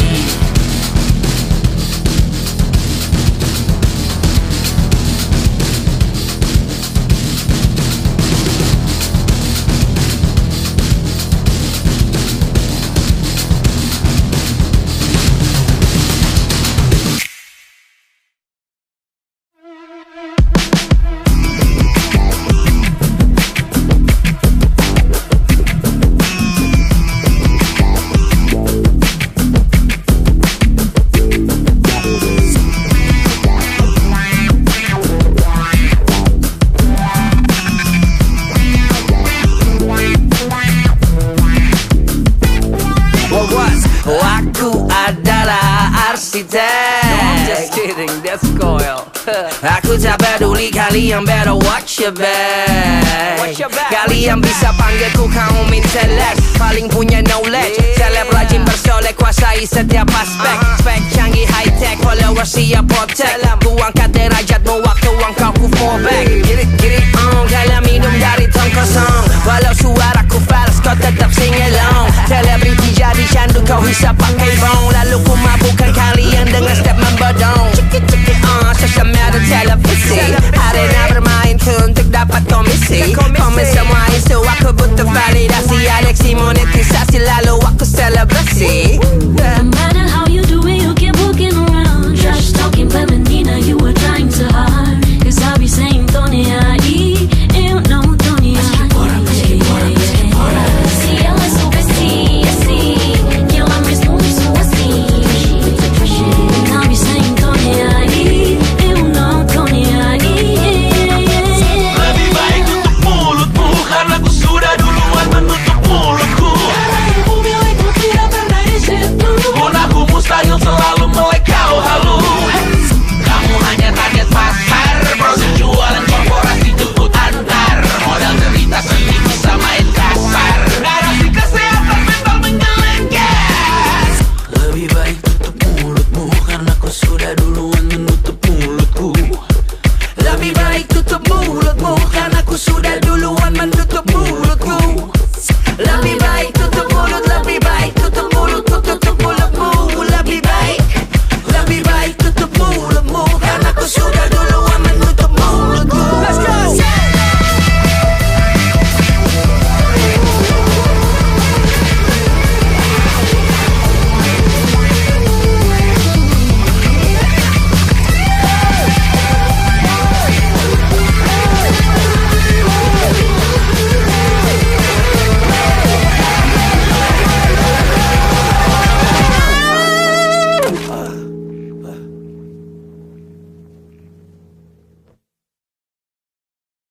Aku adalah arsitek. No, I'm just kidding, that's Coil. Aku tak peduli kalian, better watch your back. Kalian bisa panggilku kaum intelek, paling punya knowledge. Seleb rajin bersolek, kuasai setiap aspek. Spek canggih high tech, followers siap protect. Ku angkat derajatmu waktu engkau ku fall back. Get it on, kalian minum dari tong kosong. Walau suaraku fals, kau tetap sing along. Selebriti jadi candu, kau